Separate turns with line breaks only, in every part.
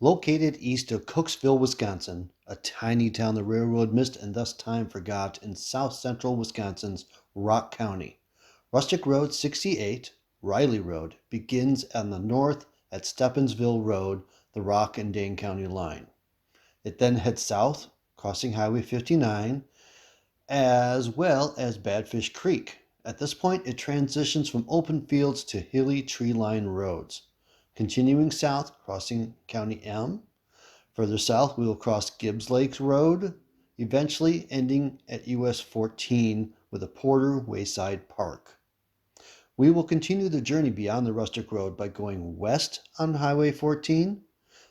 Located east of Cooksville, Wisconsin, a tiny town the railroad missed and thus time forgot in south central Wisconsin's Rock County. Rustic Road 68, Riley Road, begins on the north at Stebbinsville Road, the Rock and Dane County line. It then heads south, crossing Highway 59, as well as Badfish Creek. At this point, it transitions from open fields to hilly tree-lined roads. Continuing south, crossing County M. Further south, we will cross Gibs Lake Road, eventually ending at US 14 with a Porter Wayside Park. We will continue the journey beyond the Rustic Road by going west on Highway 14,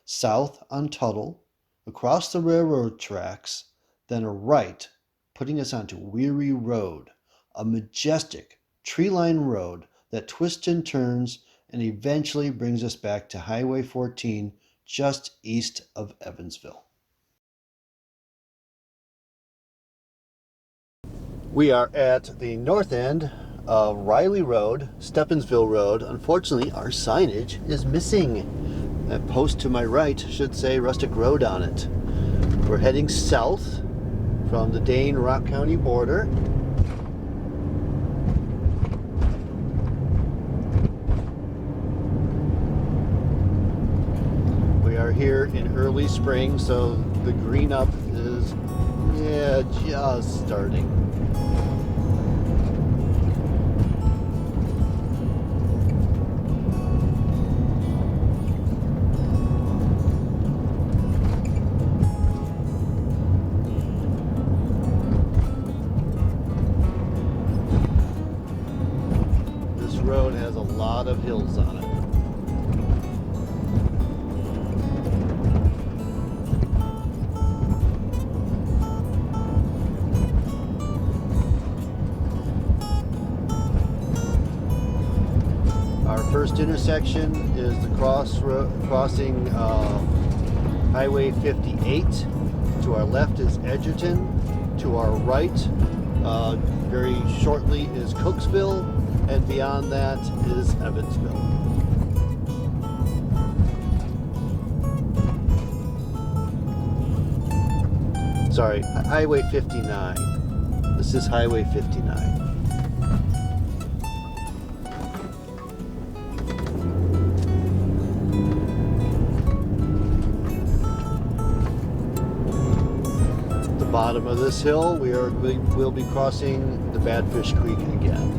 south on Tuttle, across the railroad tracks, then a right, putting us onto Weary Road, a majestic tree-lined road that twists and turns and eventually brings us back to Highway 14 just east of Evansville. We are at the north end of Riley Road, Stebbinsville Road. Unfortunately, our signage is missing. That post to my right should say Rustic Road on it. We're heading south from the Dane Rock County border. We are here in early spring, so the green up is just starting. This road has a lot of hills on it. Our first intersection is the crossing Highway 58. To our left is Edgerton. To our right, very shortly, is Cooksville, and beyond that is Evansville. Sorry, Highway 59. This is Highway 59. Bottom of this hill, we'll be crossing the Badfish Creek again.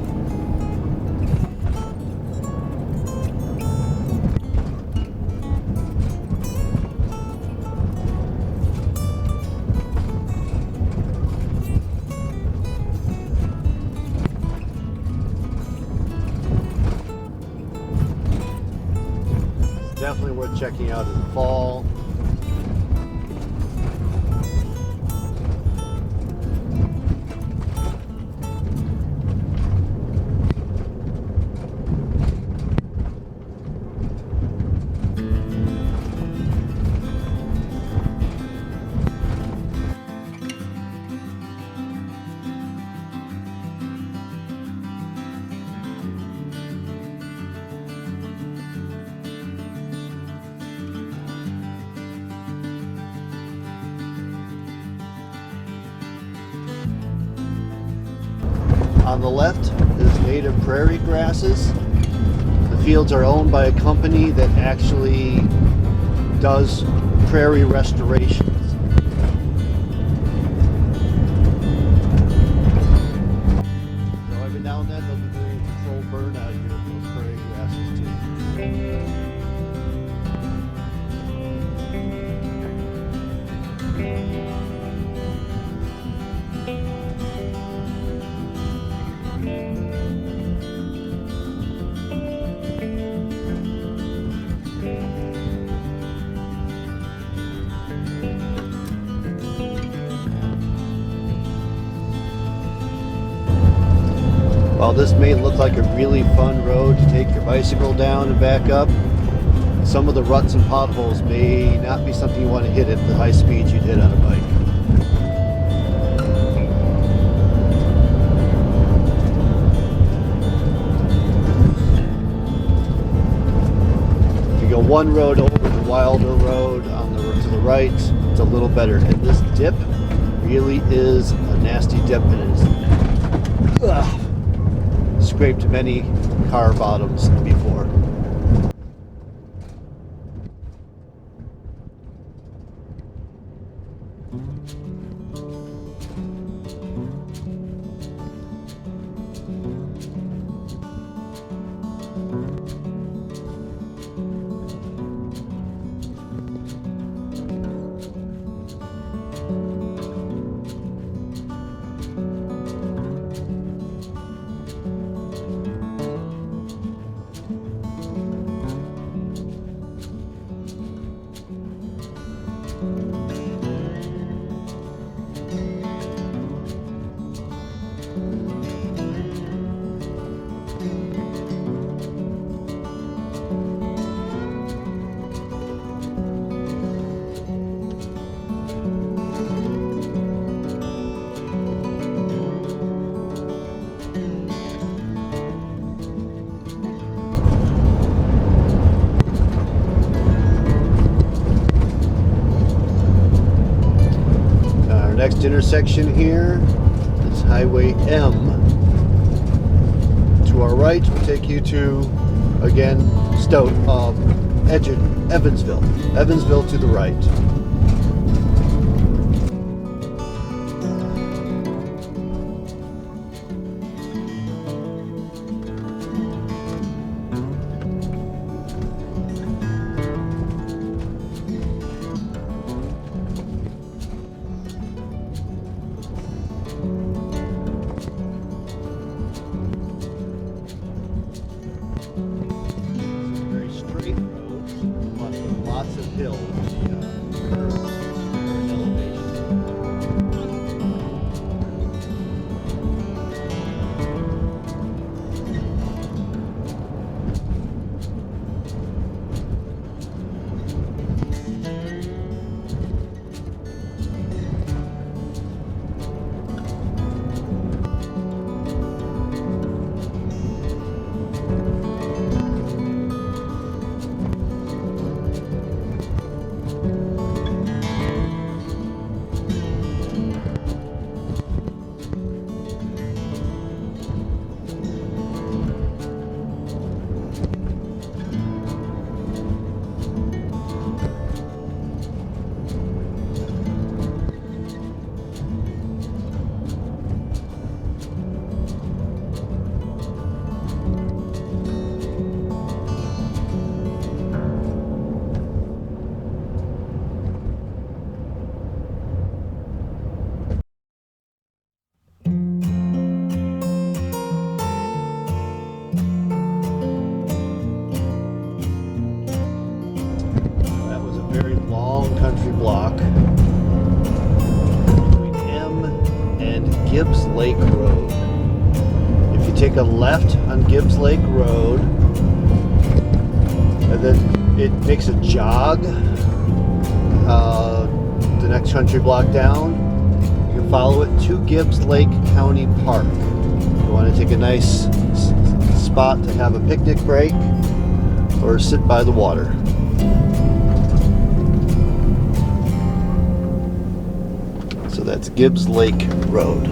It's definitely worth checking out in the fall. On the left is native prairie grasses. The fields are owned by a company that actually does prairie restorations. So every now and then they'll be doing a controlled burn out here of those prairie grasses too. While this may look like a really fun road to take your bicycle down and back up, some of the ruts and potholes may not be something you want to hit at the high speeds you'd hit on a bike. If you go one road over the wilder road on to the right. It's a little better. And this dip really is a nasty dip, and it is scraped many car bottoms before. Next intersection here is Highway M. To our right will take you to, again, Evansville. Evansville to the right. Hills, block between M and Gibs Lake Road. If you take a left on Gibs Lake Road, and then it makes a jog the next country block down, you can follow it to Gibbs Lake County Park. You want to take a nice spot to have a picnic break or sit by the water. So that's Gibbs Lake Road.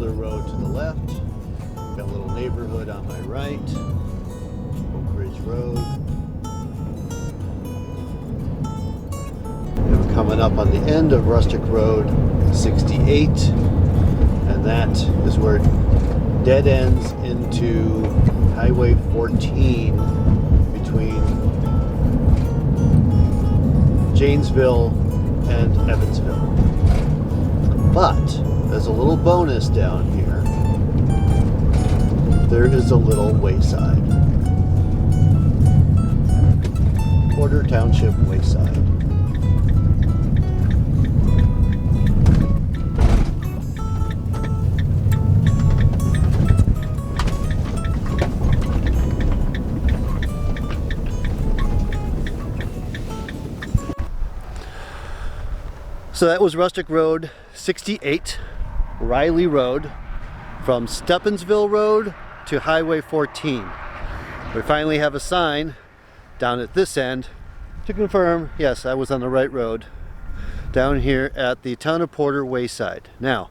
Road to the left, neighborhood on my right, Oak Ridge Road. We're coming up on the end of Rustic Road 68, and that is where it dead ends into Highway 14 between Janesville and Evansville. But as a little bonus down here, there is a little wayside. Porter Township Wayside. So that was Rustic Road 68, Riley Road, from Stebbinsville Road to Highway 14. We finally have a sign down at this end to confirm, yes, I was on the right road, down here at the Town of Porter Wayside. Now,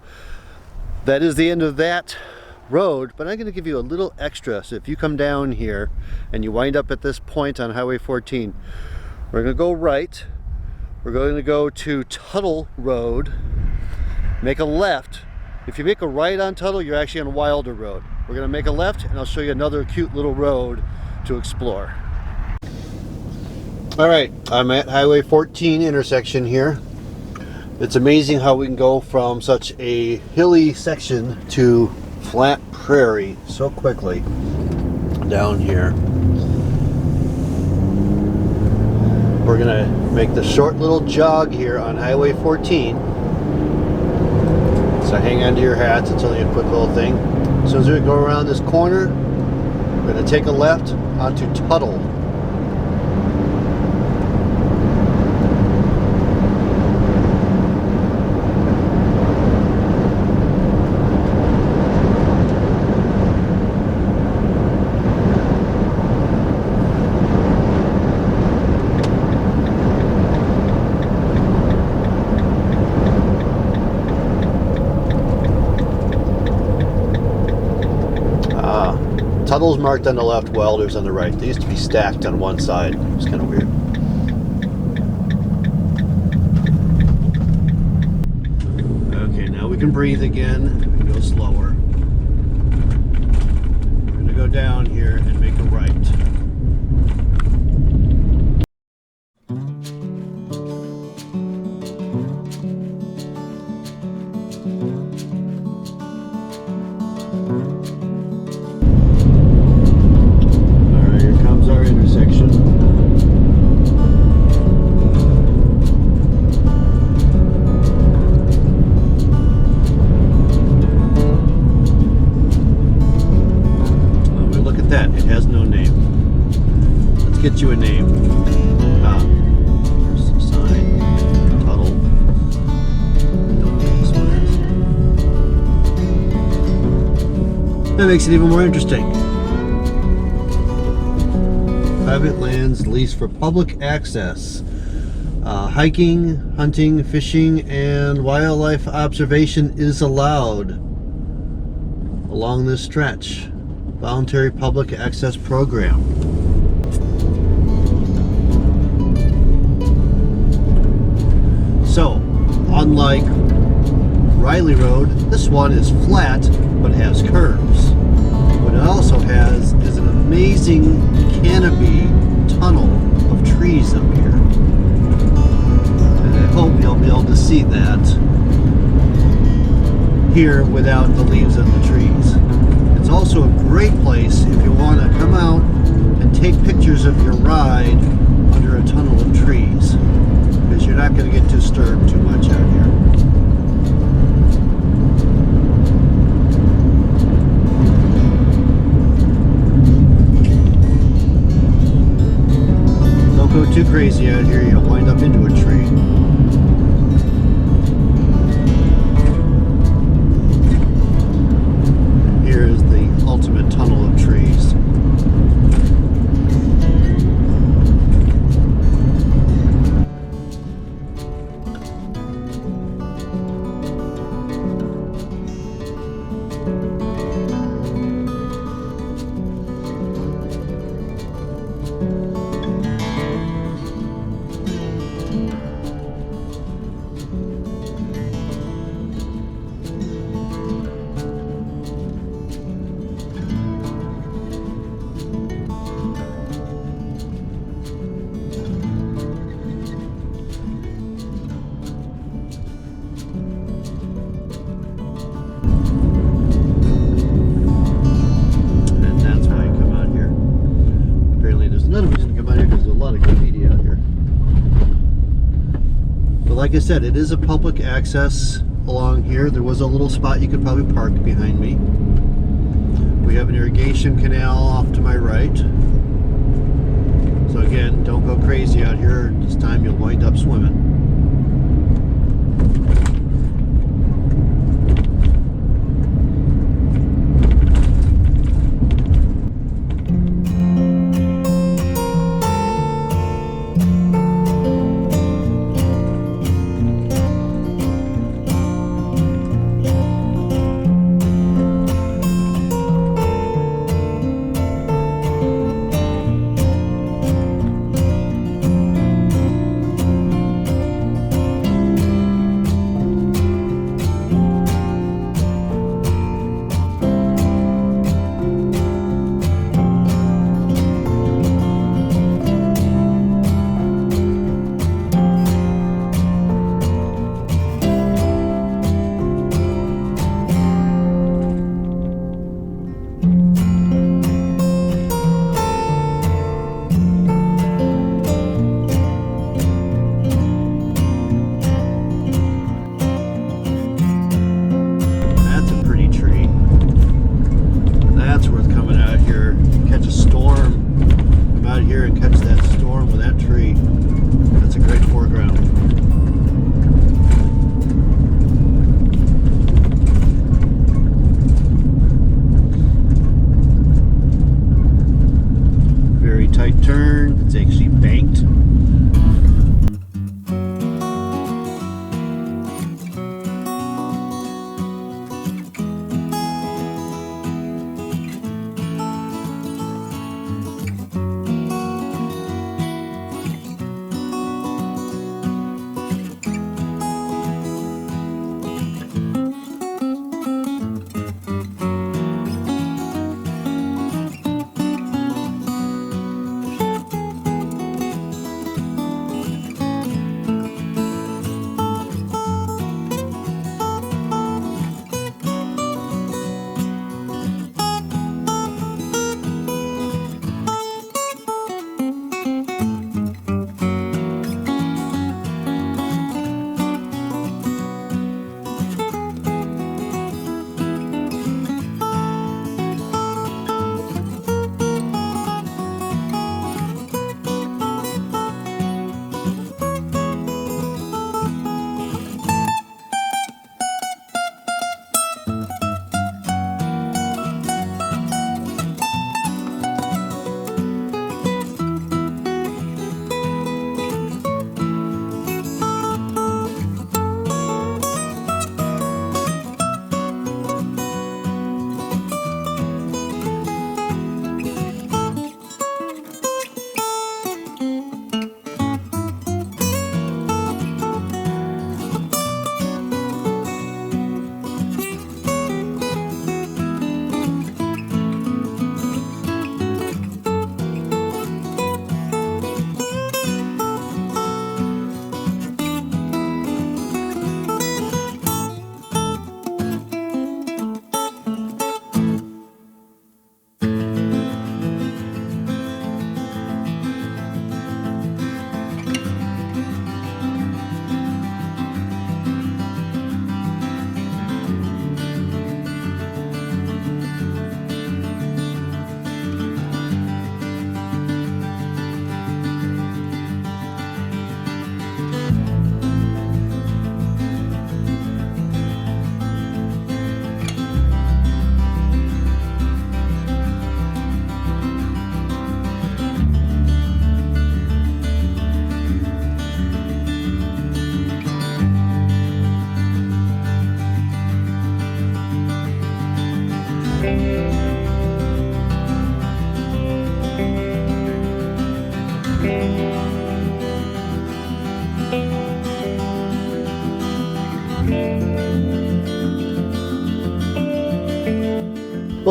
that is the end of that road, but I'm going to give you a little extra. So if you come down here and you wind up at this point on Highway 14, we're going to go right. We're going to go to Tuttle Road, make a left. If you make a right on Tuttle, you're actually on Wilder Road. We're going to make a left, and I'll show you another cute little road to explore. All right, I'm at Highway 14 intersection here. It's amazing how we can go from such a hilly section to flat prairie so quickly down here. We're gonna make the short little jog here on Highway 14. So hang on to your hats, it's only a quick little thing. As soon as we go around this corner, we're gonna take a left onto Tuttle. Tuttle's marked on the left, Wilder's on the right. They used to be stacked on one side. It's kind of weird. Okay, now we can breathe again. We can go slower. We're going to go down here and make a right. Get you a name. Here's some sign. Tuttle. Don't know what this one is. That makes it even more interesting. Private lands leased for public access. Hiking, hunting, fishing, and wildlife observation is allowed along this stretch. Voluntary public access program. So, unlike Riley Road, this one is flat but has curves. What it also has is an amazing canopy tunnel of trees up here. And I hope you'll be able to see that here without the leaves of the trees. It's also a great place if you want to come out and take pictures of your ride under a tunnel of trees, because you're not going to get disturbed too much out here. Don't go too crazy out here, you'll wind up into a tree. Here is the ultimate tunnel of trees. like I said, it is a public access along here. There was a little spot you could probably park behind me. We have an irrigation canal off to my right. So again, don't go crazy out here. This time you'll wind up swimming.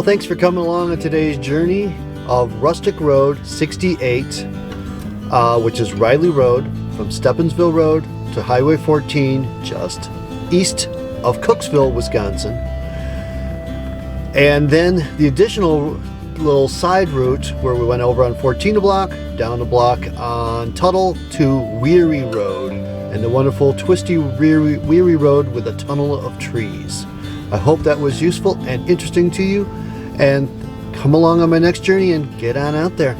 Well, thanks for coming along on today's journey of Rustic Road 68, which is Riley Road from Stebbinsville Road to Highway 14, just east of Cooksville, Wisconsin. And then the additional little side route where we went over on 14 a block, down a block on Tuttle to Weary Road. and the wonderful twisty, weary road with a tunnel of trees. I hope that was useful and interesting to you, and come along on my next journey and get on out there.